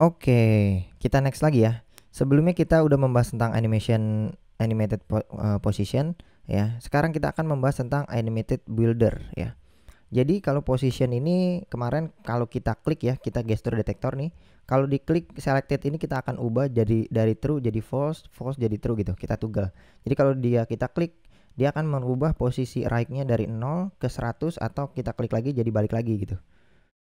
Oke, kita next lagi ya. Sebelumnya kita udah membahas tentang animated position ya. Sekarang kita akan membahas tentang animated builder ya. Jadi kalau position ini kemarin kalau kita klik ya, kita gesture detektor nih. Kalau diklik selected ini kita akan ubah jadi dari true jadi false, false jadi true gitu. Kita toggle. Jadi kalau kita klik, dia akan merubah posisi right-nya dari 0 ke 100 atau kita klik lagi jadi balik lagi gitu.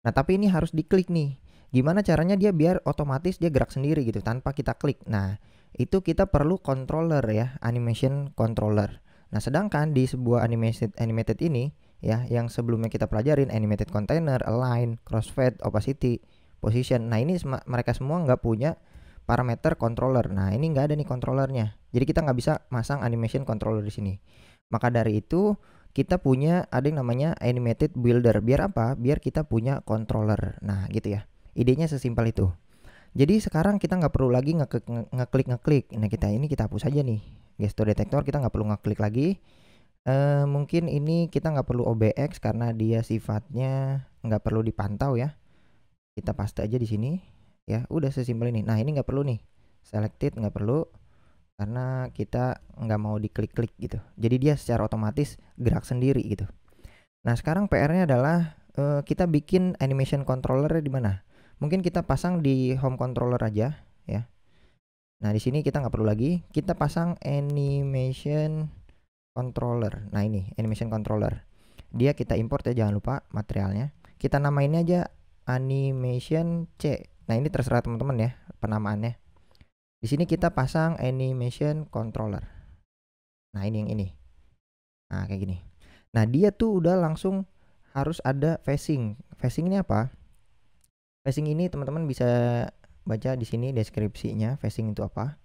Nah, tapi ini harus diklik nih. Gimana caranya dia biar otomatis dia gerak sendiri gitu tanpa kita klik. Nah, itu kita perlu controller ya, animation controller. Nah, sedangkan di sebuah animated ini ya, yang sebelumnya kita pelajarin animated container, align, crossfade, opacity, position. Nah, ini mereka semua nggak punya parameter controller. Nah, ini nggak ada nih controllernya. Jadi kita nggak bisa masang animation controller di sini. Maka dari itu kita punya ada yang namanya animated builder. Biar apa? Biar kita punya controller. Nah, gitu ya. Idenya sesimpel itu. Jadi sekarang kita nggak perlu lagi ngeklik. Nah, kita hapus aja nih. Gesture detektor kita nggak perlu ngeklik lagi. Mungkin ini kita nggak perlu OBX karena dia sifatnya nggak perlu dipantau ya. Kita paste aja di sini. Ya, udah sesimpel ini. Nah, ini nggak perlu nih. Selected nggak perlu karena kita nggak mau diklik-klik gitu. Jadi dia secara otomatis gerak sendiri gitu. Nah, sekarang PR-nya adalah kita bikin animation controller di mana? Mungkin kita pasang di home controller aja ya. Nah, di sini kita nggak perlu lagi. Kita pasang animation controller. Nah, ini animation controller. Dia kita import ya, jangan lupa materialnya. Kita namainnya aja animation C. Nah, ini terserah teman-teman ya penamaannya. Di sini kita pasang animation controller. Nah, ini yang ini. Nah, kayak gini. Nah, dia tuh udah langsung harus ada phasing. Phasing ini apa? Phasing ini teman-teman bisa baca di sini deskripsinya, phasing itu apa.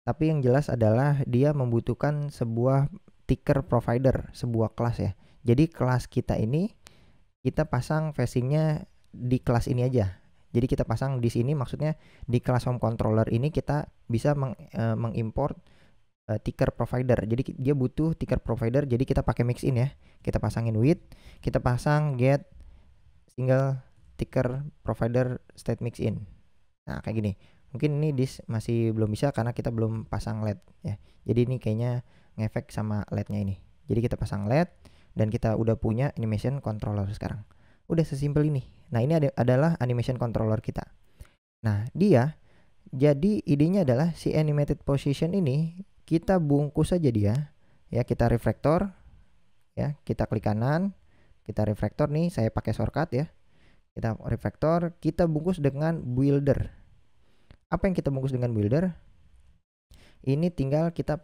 Tapi yang jelas adalah dia membutuhkan sebuah ticker provider, sebuah kelas ya. Jadi kelas kita ini kita pasang phasingnya di kelas ini aja. Jadi kita pasang di sini, maksudnya di kelas home controller ini kita bisa mengimport ticker provider. Jadi dia butuh ticker provider, jadi kita pakai mixin ya. Kita pasangin with, kita pasang get single ticker provider state mixin. Nah, kayak gini. Mungkin ini masih belum bisa karena kita belum pasang LED ya. Jadi ini kayaknya ngefek sama LED-nya ini. Jadi kita pasang LED dan kita udah punya animation controller sekarang. Udah sesimpel ini. Nah, ini adalah animation controller kita. Nah, jadi idenya adalah si animated position ini kita bungkus aja dia ya, kita refraktor ya, kita klik kanan, kita refraktor nih, saya pakai shortcut ya. Kita refraktor, kita bungkus dengan builder. Apa yang kita bungkus dengan builder? Ini tinggal kita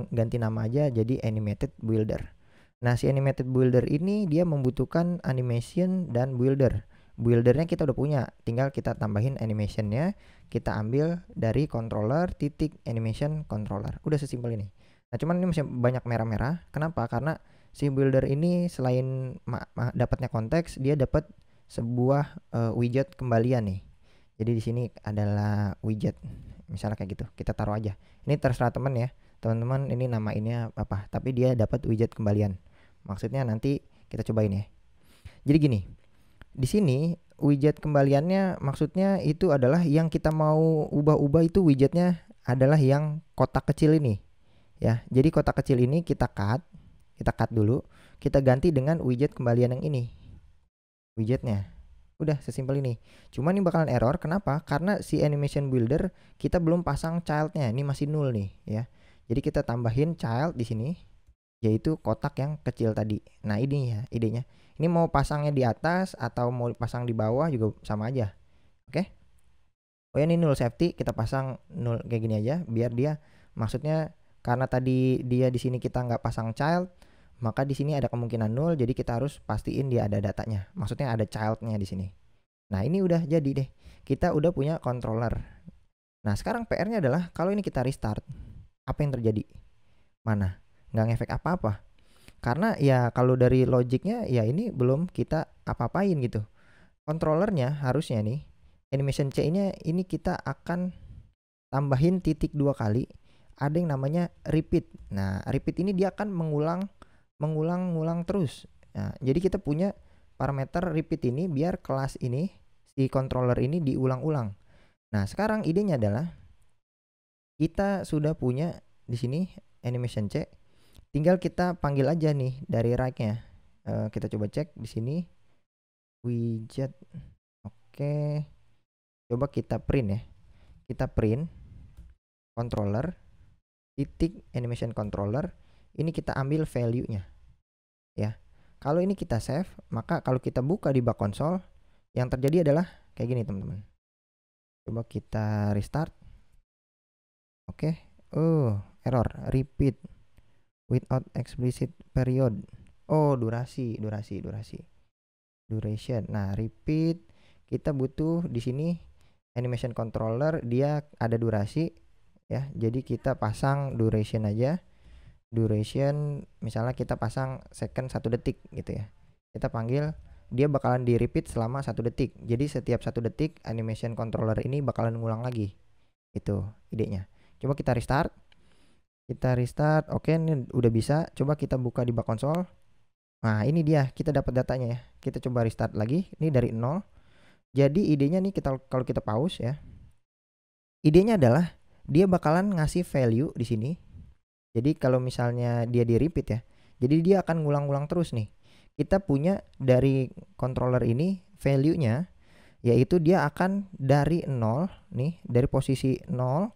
ganti nama aja jadi animated builder. Nah, si animated builder ini dia membutuhkan animation dan builder. Buildernya kita udah punya, tinggal kita tambahin animationnya, kita ambil dari controller titik animation controller. Udah sesimpel ini. Nah, cuman ini masih banyak merah-merah. Kenapa? Karena si builder ini selain dapatnya konteks, dia dapat sebuah widget kembalian nih. Jadi di sini adalah widget, misalnya kayak gitu. Kita taruh aja. Ini terserah teman ya. Teman-teman ini namainnya apa? Tapi dia dapat widget kembalian. Maksudnya nanti kita cobain ya. Jadi gini, di sini widget kembaliannya maksudnya itu adalah yang kita mau ubah-ubah itu widgetnya adalah yang kotak kecil ini ya. Jadi kotak kecil ini kita cut dulu, kita ganti dengan widget kembalian yang ini widgetnya. Udah sesimpel ini. Cuman ini bakalan error, kenapa? Karena si animation builder kita belum pasang childnya, ini masih nul nih ya. Jadi kita tambahin child di sini, yaitu kotak yang kecil tadi. Nah, ini ya idenya. Ini mau pasangnya di atas atau mau pasang di bawah juga sama aja. Oke? Oh ya, ini null safety, kita pasang null kayak gini aja biar dia, maksudnya karena tadi dia di sini kita nggak pasang child, maka di sini ada kemungkinan nol, jadi kita harus pastiin dia ada datanya. Maksudnya ada childnya di sini. Nah, ini udah jadi deh. Kita udah punya controller. Nah, sekarang PR-nya adalah kalau ini kita restart, apa yang terjadi? Mana? Nggak ngefek apa-apa. Karena ya kalau dari logiknya ya ini belum kita apa-apain gitu. Controllernya harusnya nih animation C-nya ini kita akan tambahin titik 2 kali. Ada yang namanya repeat. Nah, repeat ini dia akan mengulang terus. Nah, jadi kita punya parameter repeat ini biar kelas ini si controller ini diulang-ulang. Nah, sekarang idenya adalah kita sudah punya di sini animation C, tinggal kita panggil aja nih dari right-nya. Kita coba cek di sini widget. Oke. Coba kita print ya. Kita print controller titik animation controller. Ini kita ambil value-nya. Ya. Kalau ini kita save, maka kalau kita buka di bak konsol, yang terjadi adalah kayak gini, teman-teman. Coba kita restart. Oke. Error, repeat without explicit period. Duration. Nah, repeat, kita butuh di sini animation controller, dia ada durasi ya. Jadi kita pasang duration aja. Duration misalnya kita pasang second 1 detik gitu ya. Kita panggil, dia bakalan di repeat selama 1 detik. Jadi setiap 1 detik animation controller ini bakalan ngulang lagi. Itu idenya. Coba kita restart. Oke, ini udah bisa. Coba kita buka di bak konsol. Nah, ini dia, kita dapat datanya ya. Kita coba restart lagi. Ini dari 0. Jadi idenya nih, kalau kita pause ya. Idenya adalah dia bakalan ngasih value di sini. Jadi kalau misalnya dia di repeat ya. Jadi dia akan ngulang-ngulang terus nih. Kita punya dari controller ini value-nya, yaitu dia akan dari 0 nih, dari posisi 0,0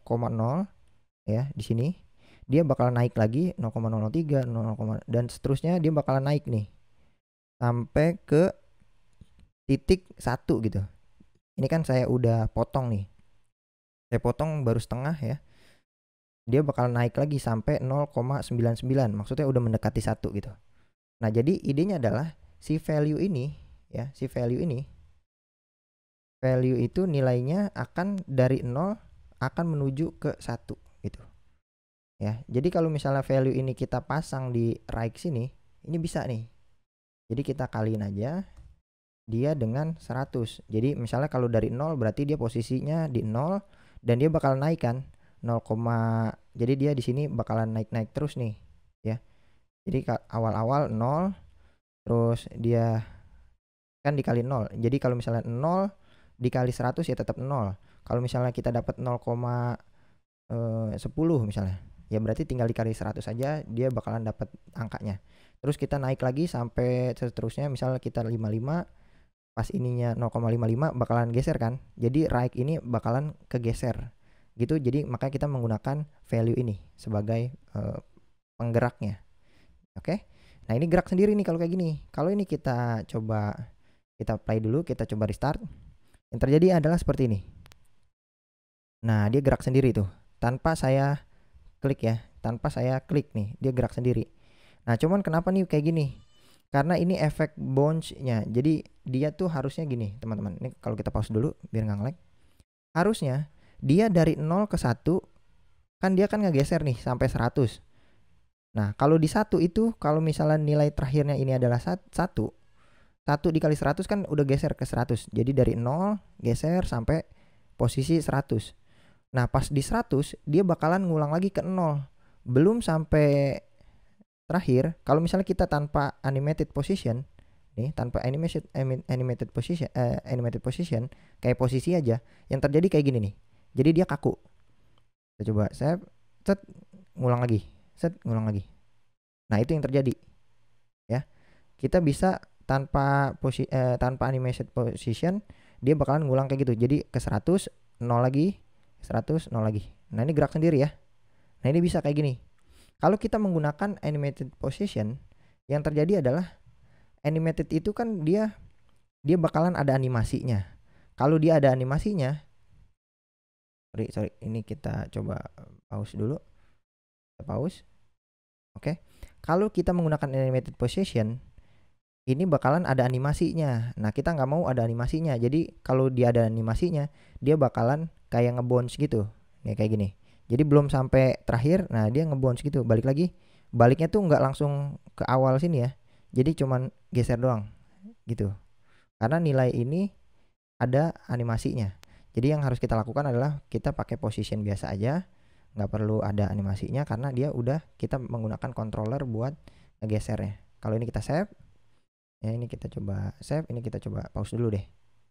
ya di sini. Dia bakalan naik lagi 0,003, 0, dan seterusnya dia bakalan naik nih sampai ke titik 1 gitu. Ini kan saya udah potong nih. Saya potong baru setengah ya. Dia bakal naik lagi sampai 0,99. Maksudnya udah mendekati 1 gitu. Nah, jadi idenya adalah si value ini ya, value itu nilainya akan dari 0 akan menuju ke 1 gitu. Ya, jadi kalau misalnya value ini kita pasang di right sini, ini bisa nih. Jadi kita kaliin aja dia dengan 100. Jadi misalnya kalau dari 0 berarti dia posisinya di 0 dan dia bakal naik kan 0, jadi dia di sini bakalan naik-naik terus nih ya. Jadi awal-awal 0, terus dia kan dikali 0. Jadi kalau misalnya 0 dikali 100 ya tetap 0. Kalau misalnya kita dapat 0,10 misalnya, ya berarti tinggal dikali 100 saja dia bakalan dapat angkanya. Terus kita naik lagi sampai seterusnya, misalnya kita 55, pas ininya 0,55 bakalan geser kan. Jadi right ini bakalan kegeser gitu. Jadi makanya kita menggunakan value ini sebagai penggeraknya. Oke. Nah, ini gerak sendiri nih kalau kayak gini. Kalau ini kita coba, kita play dulu, kita coba restart. Yang terjadi adalah seperti ini. Nah, dia gerak sendiri tuh tanpa saya klik ya, tanpa saya klik nih, dia gerak sendiri. Nah, cuman kenapa nih kayak gini? Karena ini efek bounce-nya. Jadi dia tuh harusnya gini, teman-teman. Ini kalau kita pause dulu biar nggak nge-lag. Harusnya dia dari 0 ke 1 kan dia kan ngegeser nih sampai 100. Nah, kalau di 1 itu kalau misalnya nilai terakhirnya ini adalah 1 dikali 100 kan udah geser ke 100. Jadi dari 0 geser sampai posisi 100. Nah, pas di 100 dia bakalan ngulang lagi ke 0. Belum sampai terakhir. Kalau misalnya kita tanpa animated position nih, tanpa animated position kayak posisi aja, yang terjadi kayak gini nih. Jadi dia kaku. Kita coba save, set, ngulang lagi. Nah, itu yang terjadi. Ya. Kita bisa tanpa animated position dia bakalan ngulang kayak gitu. Jadi ke 100, 0 lagi, 100, 0 lagi. Nah, ini gerak sendiri ya. Nah, ini bisa kayak gini. Kalau kita menggunakan animated position, yang terjadi adalah animated itu kan dia bakalan ada animasinya. Kalau dia ada animasinya, sorry, ini kita coba pause dulu. Kita pause. Oke. Kalau kita menggunakan animated position, ini bakalan ada animasinya. Nah, kita nggak mau ada animasinya. Jadi kalau dia ada animasinya, dia bakalan kayak ngebounce gitu. Nih kayak gini. Jadi belum sampai terakhir, nah dia ngebounce gitu, balik lagi. Baliknya tuh nggak langsung ke awal sini ya. Jadi cuman geser doang gitu. Karena nilai ini ada animasinya. Jadi yang harus kita lakukan adalah kita pakai position biasa aja, nggak perlu ada animasinya karena dia udah kita menggunakan controller buat ngegesernya. Kalau ini kita save, ya ini kita coba save, ini kita coba pause dulu deh.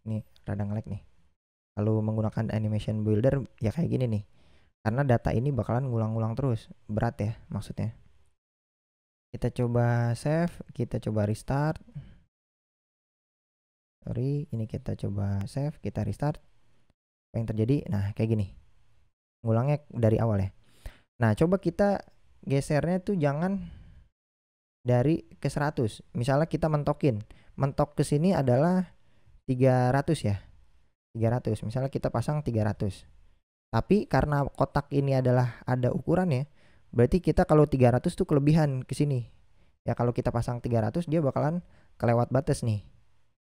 Ini rada nge-lag nih. Kalau menggunakan animation builder ya kayak gini nih. Karena data ini bakalan ngulang-ngulang terus. Berat ya maksudnya. Kita coba save, kita coba restart. Sorry, ini kita coba save, kita restart. Apa yang terjadi? Nah, kayak gini. Ngulangnya dari awal ya. Nah, coba kita gesernya tuh jangan dari ke 100. Misalnya kita mentokin. Mentok ke sini adalah 300 ya. 300. Misalnya kita pasang 300. Tapi karena kotak ini adalah ada ukurannya, berarti kita kalau 300 tuh kelebihan ke sini. Ya kalau kita pasang 300 dia bakalan kelewat batas nih.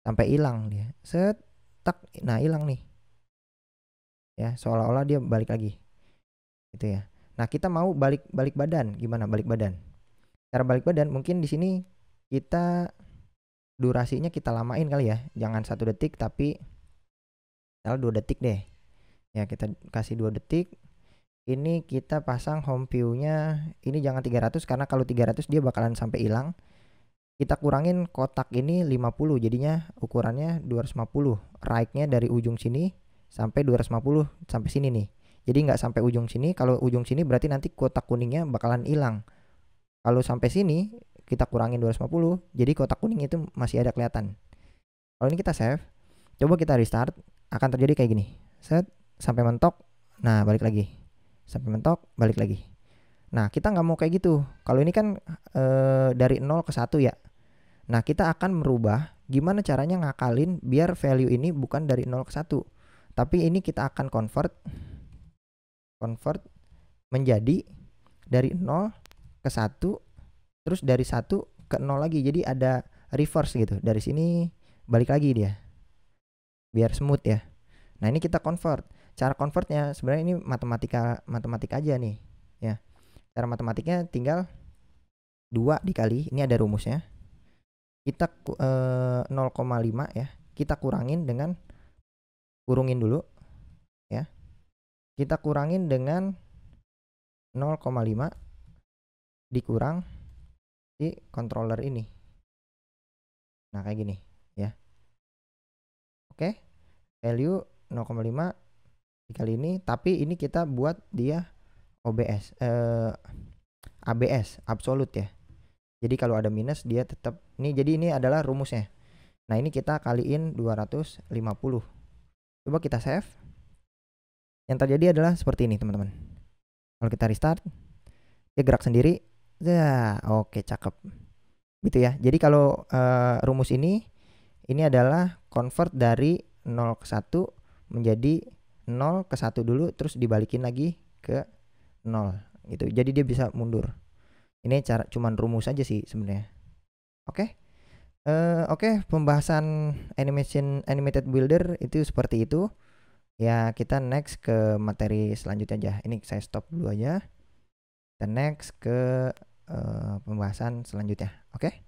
Sampai hilang dia. Set, tak, nah hilang nih. Ya, seolah-olah dia balik lagi. Gitu ya. Nah, kita mau balik badan. Gimana balik badan? Cara balik badan mungkin di sini kita durasinya kita lamain kali ya. Jangan 1 detik tapi 2 detik deh. Ya, kita kasih 2 detik. Ini kita pasang home view-nya ini jangan 300 karena kalau 300 dia bakalan sampai hilang. Kita kurangin kotak ini 50 jadinya ukurannya 250. Right-nya dari ujung sini sampai 250 sampai sini nih. Jadi nggak sampai ujung sini. Kalau ujung sini berarti nanti kotak kuningnya bakalan hilang. Kalau sampai sini kita kurangin 250, jadi kotak kuning itu masih ada kelihatan. Kalau ini kita save, coba kita restart, akan terjadi kayak gini. Set, sampai mentok, nah balik lagi. Sampai mentok, balik lagi. Nah, kita nggak mau kayak gitu. Kalau ini kan dari 0 ke 1 ya. Nah, kita akan merubah gimana caranya ngakalin biar value ini bukan dari 0 ke 1. Tapi ini kita akan convert menjadi dari 0 ke 1, terus dari 1 ke 0 lagi. Jadi ada reverse gitu. Dari sini balik lagi dia. Biar smooth ya. Nah, ini kita convert. Cara convertnya sebenarnya ini matematika aja nih ya. Cara matematiknya tinggal 2 dikali, ini ada rumusnya. Kita 0,5 ya. Kita kurangin dengan kurungin dulu ya. Kita kurangin dengan 0,5 dikurang di controller ini. Nah, kayak gini ya. Oke. Value 0,5 dikali ini, tapi ini kita buat dia ABS, absolut ya. Jadi kalau ada minus dia tetap ini, jadi ini adalah rumusnya. Nah, ini kita kaliin 250. Coba kita save. Yang terjadi adalah seperti ini, teman-teman. Kalau kita restart, dia gerak sendiri. Ya, oke, cakep. Gitu ya. Jadi kalau rumus ini adalah convert dari 0 ke 1 menjadi 0 ke 1 dulu, terus dibalikin lagi ke 0 gitu. Jadi dia bisa mundur. Ini cara cuman rumus aja sih sebenarnya. Oke. Oke, pembahasan animated builder itu seperti itu. Ya, kita next ke materi selanjutnya aja. Ini saya stop dulu aja. Kita next ke pembahasan selanjutnya. Oke.